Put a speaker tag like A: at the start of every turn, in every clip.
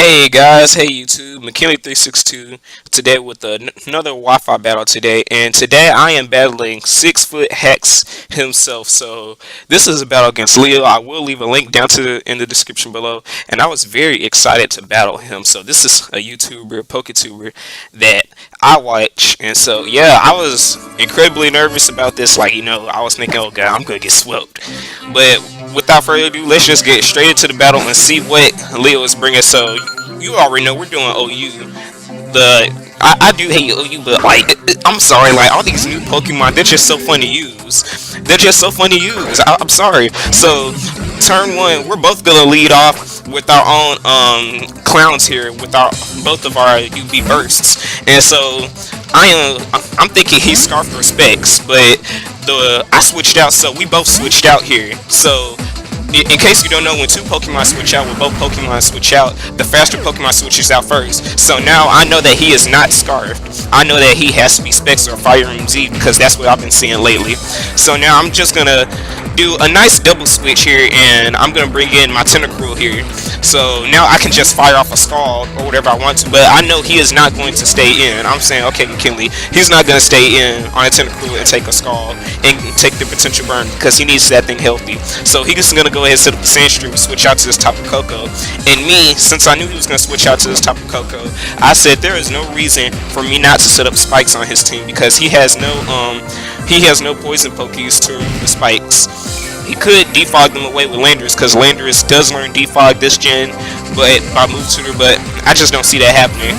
A: Hey guys, hey YouTube, McKinley362 today with another Wi-Fi battle today, and today I am battling 6FTHAX himself. So this is a battle against Leo. I will leave a link down in the description below, and I was very excited to battle him. So this is a YouTuber, PokeTuber that I watch, and so yeah, I was incredibly nervous about this. I was thinking, oh god, I'm gonna get swept, but without further ado, let's just get straight into the battle and see what Leo is bringing. So you already know we're doing OU. I do hate OU, but I'm sorry, all these new Pokemon, they're just so fun to use. They're just so fun to use. I'm sorry. So turn one, we're both gonna lead off with our own clowns here with our both of our UV bursts, and so I'm thinking he Scarf respects, but I switched out, so we both switched out here. So in case you don't know, when two Pokemon switch out, when both Pokemon switch out, the faster Pokemon switches out first. So now I know that he is not Scarfed. I know that he has to be Specs or Fire MZ because that's what I've been seeing lately. So now I'm just gonna do a nice double switch here, and I'm gonna bring in my Tentacruel here. So now I can just fire off a Scald or whatever I want to, but I know he is not going to stay in. I'm saying, okay, McKinley, he's not gonna stay in on a Tentacruel and take a Scald and take the potential burn because he needs that thing healthy. So he's gonna go ahead and set up the Sandstream, switch out to this Tapu Koko. And me, since I knew he was gonna switch out to this Tapu Koko, I said there is no reason for me not to set up spikes on his team because he has no poison Pokés to remove the spikes. He could defog them away with Landorus because Landorus does learn defog this gen, but by move tutor, but I just don't see that happening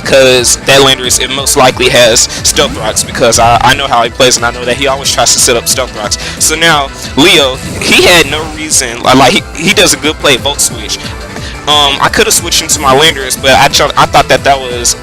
A: because that Landorus, it most likely has Stealth Rocks because I know how he plays, and I know that he always tries to set up Stealth Rocks. So now Leo, he had no reason, he does a good play Volt Switch. I could have switched into my Landorus, but I thought that was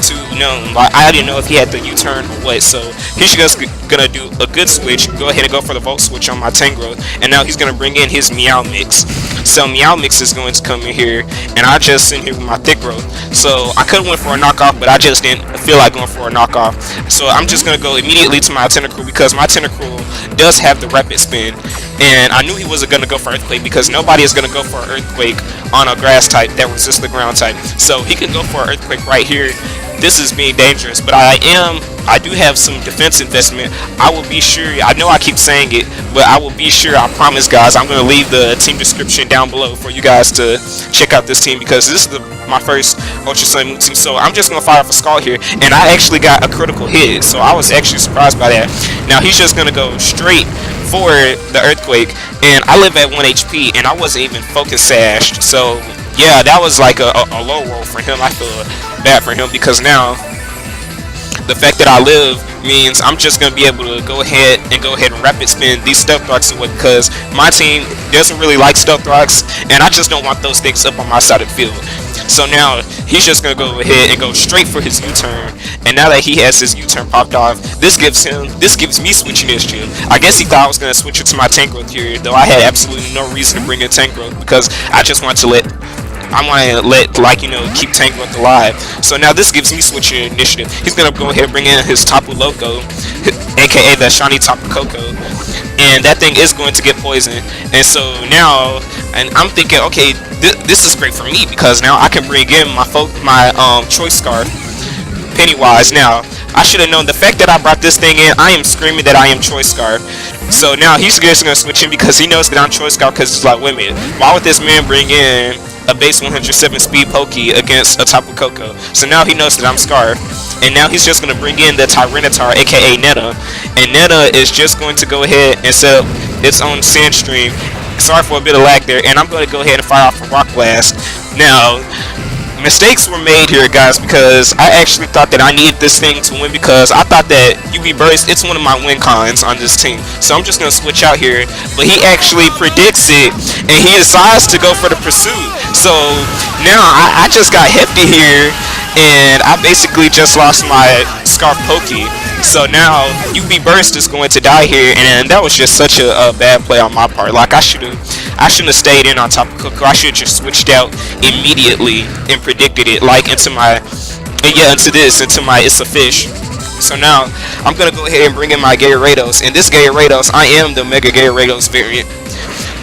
A: too known. I didn't know if he had the U-turn or what, so he's just gonna do a good switch, go ahead and go for the Volt Switch on my Tangrowth, and now he's gonna bring in his Meow Mix. So Meow Mix is going to come in here, and I just sit here with my Thick Growth. So I could have went for a knockoff, but I just didn't feel like going for a knockoff. So I'm just gonna go immediately to my Tentacruel because my Tentacruel does have the Rapid Spin, and I knew he wasn't gonna go for Earthquake because nobody is gonna go for an Earthquake on a Grass type that resists the Ground type. So he can go for an Earthquake right here. This is being dangerous, but I do have some defense investment. I will be sure, I know I keep saying it, but I will be sure, I promise guys, I'm going to leave the team description down below for you guys to check out this team because this is my first Ultra Sun Moon team. So I'm just going to fire off a Scald here, and I actually got a critical hit, so I was actually surprised by that. Now he's just going to go straight for the Earthquake, and I live at 1 HP, and I wasn't even focus sashed, so yeah, that was like a low roll for him. I feel bad for him because now the fact that I live means I'm just going to be able to go ahead and rapid spin these Stealth Rocks away because my team doesn't really like Stealth Rocks, and I just don't want those things up on my side of the field. So now he's just going to go ahead and go straight for his U-turn, and now that he has his U-turn popped off, this gives me switching initiative. I guess he thought I was going to switch it to my Tangrowth here, though I had absolutely no reason to bring in Tangrowth because I just want to let keep Tangrowth alive. So now this gives me switching initiative. He's gonna go ahead and bring in his Tapu Loco, aka the shiny Tapu Koko, and that thing is going to get poisoned. And so now, and I'm thinking, okay, this is great for me because now I can bring in my Choice Scarf, Pennywise. Now I should have known the fact that I brought this thing in. I am screaming that I am Choice Scarf. So now he's just gonna switch in because he knows that I'm Choice Scarf because it's like, wait a minute, why would this man bring in a base 107 speed Pokey against a Tapu Koko? So now he knows that I'm Scarf, and now he's just going to bring in the Tyranitar, aka Netta, and Netta is just going to go ahead and set up its own Sandstream. Sorry for a bit of lag there, and I'm going to go ahead and fire off a Rock Blast. Now, mistakes were made here, guys, because I actually thought that I needed this thing to win because I thought that UV Burst, it's one of my win cons on this team. So I'm just going to switch out here, but he actually predicts it, and he decides to go for the Pursuit. So now I just got hefty here, and I basically just lost my Scarf Pokey. So now UV Burst is going to die here, and that was just such a bad play on my part. Like I shouldn't have stayed in on top of Koko. I should have just switched out immediately and predicted it, like into my It's a Fish. So now I'm gonna go ahead and bring in my Gyarados, and this Gyarados, I am the Mega Gyarados variant.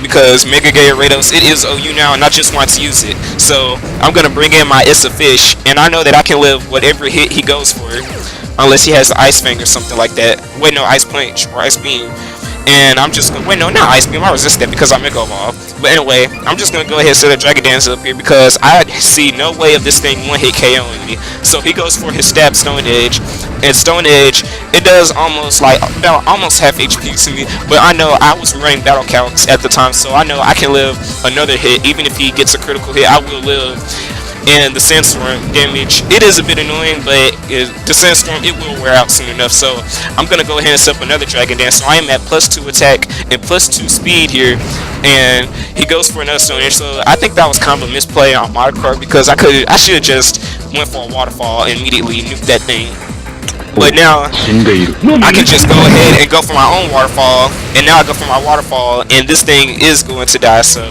A: because Mega Gyarados, it is OU now, and I just want to use it. So I'm gonna bring in my It's a Fish, and I know that I can live whatever hit he goes for, unless he has the Ice Fang or something like that. Wait, no, Ice Punch or Ice Beam. And I'm just gonna wait, no, not Ice Beam. I resist that because I'm Mega Evolve. But anyway, I'm just gonna go ahead and set a Dragon Dance up here because I see no way of this thing one hit KOing me. So he goes for his stab Stone Edge, and Stone Edge, it does almost like about almost half HP to me. But I know I was running battle counts at the time, so I know I can live another hit. Even if he gets a critical hit, I will live. And the Sandstorm damage, it is a bit annoying, but the Sandstorm, it will wear out soon enough. So I'm gonna go ahead and set up another Dragon Dance. So I am at +2 attack and +2 speed here, and he goes for another Stone Edge. So I think that was kind of a misplay on my part because I should have just went for a waterfall and immediately nuked that thing. But now I can just go ahead and go for my own waterfall, and now I go for my waterfall, and this thing is going to die. So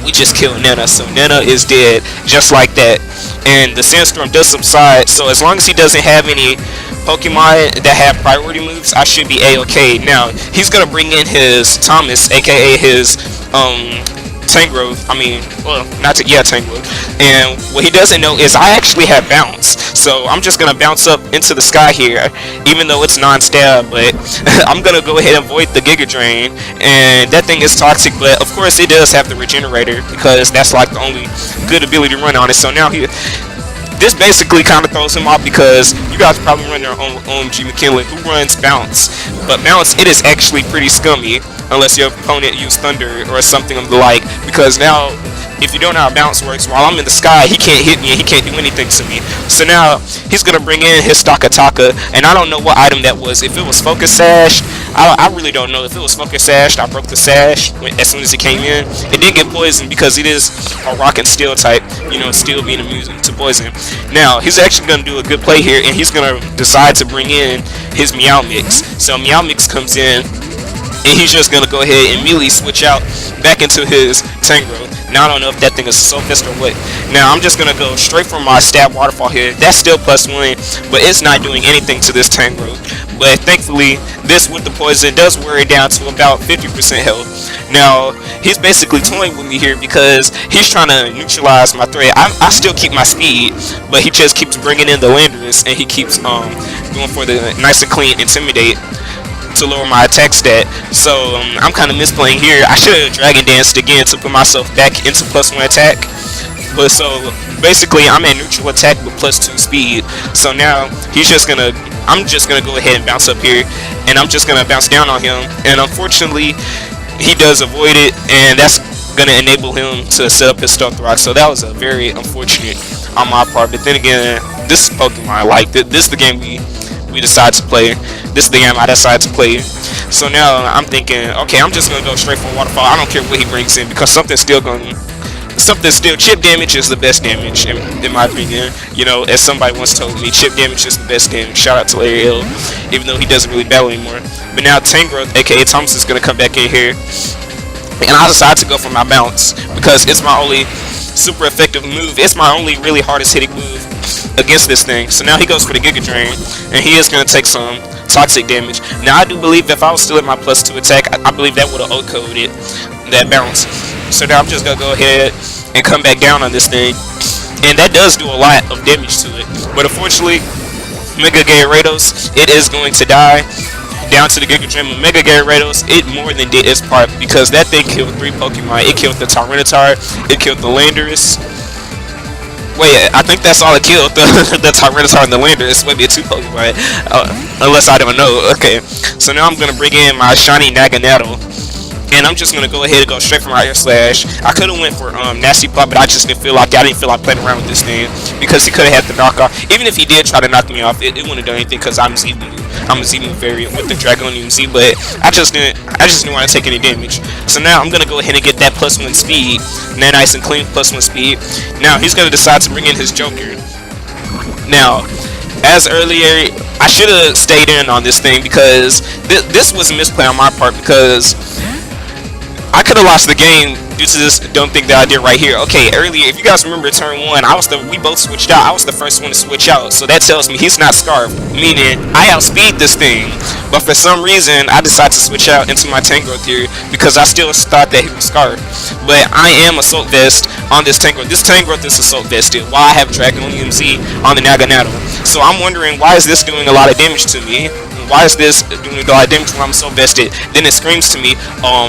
A: we just killed Nana, so Nana is dead just like that. And the Sandstorm does subside, so as long as he doesn't have any Pokemon that have priority moves, I should be a-okay. Now he's gonna bring in his Thomas, aka his Tangrowth. I mean, well, not to, yeah, Tangrowth. And what he doesn't know is I actually have bounce, so I'm just gonna bounce up into the sky here, even though it's non-stab. But I'm gonna go ahead and avoid the Giga Drain, and that thing is toxic. But of course, it does have the Regenerator because that's like the only good ability to run on it. So now this basically kind of throws him off because you guys probably run their own OMG McKinley who runs bounce, but bounce, it is actually pretty scummy unless your opponent used thunder or something of the like, because now if you don't know how bounce works, while I'm in the sky, he can't hit me and he can't do anything to me. So now he's gonna bring in his Stakataka, and I don't know what item that was. If it was Focus Sash, I really don't know. If it was Focus Sash, I broke the Sash as soon as it came in. It didn't get poisoned because it is a rock and steel type, you know, steel being immune to poison. Now he's actually gonna do a good play here, and he's gonna decide to bring in his Meow Mix. So Meow Mix comes in, and he's just gonna go ahead and immediately switch out back into his Tangrowth. Now I don't know if that thing is so fist or what. Now I'm just gonna go straight for my stab waterfall here. That's still +1, but it's not doing anything to this Tangrowth. But thankfully, this with the poison does wear it down to about 50% health. Now he's basically toying with me here because he's trying to neutralize my threat. I still keep my speed, but he just keeps bringing in the Landorus, and he keeps going for the nice and clean Intimidate to lower my attack stat. So I'm kind of misplaying here. I should have Dragon Danced again to put myself back into +1 attack. But so basically I'm at neutral attack with +2 speed. So now I'm just gonna go ahead and bounce up here, and I'm just gonna bounce down on him. And unfortunately, he does avoid it, and that's gonna enable him to set up his Stealth Rock. So that was a very unfortunate on my part. But then again, this is Pokemon. Like this is the game we decide to play. This is the game I decided to play. So now I'm thinking, okay, I'm just gonna go straight for waterfall. I don't care what he brings in because something still chip damage is the best damage in my opinion. You know, as somebody once told me, chip damage is the best damage. Shout out to Larry Hill, even though he doesn't really battle anymore. But now Tangrowth, aka Thomas, is gonna come back in here, and I decided to go for my bounce because it's my only super effective move. It's my only really hardest hitting move against this thing. So now he goes for the Giga Drain, and he is going to take some toxic damage. Now I do believe if I was still at my +2 attack, I believe that would have O-coded that bounce. So now I'm just going to go ahead and come back down on this thing, and that does do a lot of damage to it. But unfortunately, Mega Gyarados, it is going to die down to the Giga Drain. Mega Gyarados, it more than did its part because that thing killed 3 Pokemon. It killed the Tyranitar, it killed the Landorus. Wait, I think that's all it killed, the Tyranitar and the Landorus. Maybe 2 Pokemon, unless I don't know. Okay, so now I'm gonna bring in my shiny Naganadel, and I'm just gonna go ahead and go straight for my Air Slash. I could have went for Nasty Plot, but I didn't feel like playing around with this thing because he could have had the knockoff. Even if he did try to knock me off, it wouldn't have done anything because I'm a Z variant with the Dragonian Z. But I just didn't want to take any damage. So now I'm gonna go ahead and get that +1 speed, and that nice and clean +1 speed. Now he's gonna decide to bring in his Joker. Now, as earlier, I should have stayed in on this thing because this was a misplay on my part because I could have lost the game due to this dumb thing that I did right here. Okay, earlier, if you guys remember turn one, we both switched out. I was the first one to switch out, so that tells me he's not scarfed, meaning I outspeed this thing. But for some reason, I decided to switch out into my Tangrowth here because I still thought that he was scarfed. But I am Assault Vest on this Tangrowth. This Tangrowth is Assault Vested, while I have Dragonium Z on the Naganadel. So I'm wondering, why is this doing a lot of damage to me? Why is this doing a lot of damage when I'm Assault Vested? Then it screams to me,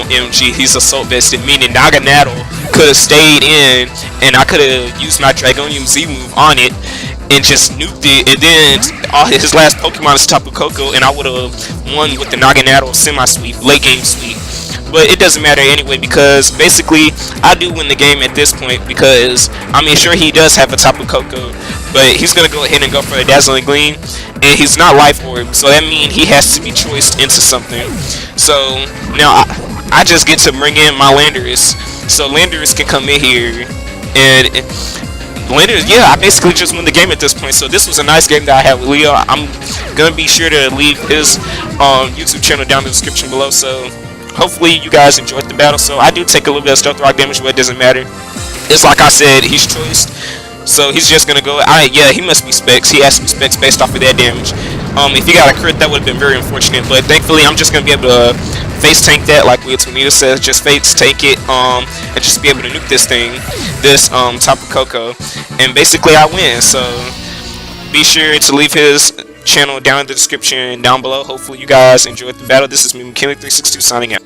A: MG, he's Assault Vested, meaning Naganadel could have stayed in, and I could have used my Dragonium Z move on it, and just nuked it, and then his last Pokemon is Tapu Koko, and I would have won with the Naganadel semi-sweep, late game sweep. But it doesn't matter anyway, because basically I do win the game at this point, because I mean, sure, he does have a Tapu Koko, but he's gonna go ahead and go for a Dazzling Gleam, and he's not Life Orb, so that means he has to be choiced into something. So now I just get to bring in my Landorus, so Landorus can come in here, and Landorus, yeah, I basically just won the game at this point. So this was a nice game that I had with Leo. I'm gonna be sure to leave his YouTube channel down in the description below, so hopefully you guys enjoyed the battle. So I do take a little bit of Stealth Rock damage, but it doesn't matter. It's like I said, he's choiced, so he's just gonna go. Yeah, he must be specs. He has to be specs based off of that damage. If he got a crit, that would have been very unfortunate. But thankfully, I'm just gonna be able to face tank that, like Will Tonita says. Just face tank it, and just be able to nuke this thing, this Tapu Koko, and basically I win. So be sure to leave his channel down in the description down below. Hopefully you guys enjoyed the battle. This is me, McKinley362, signing out.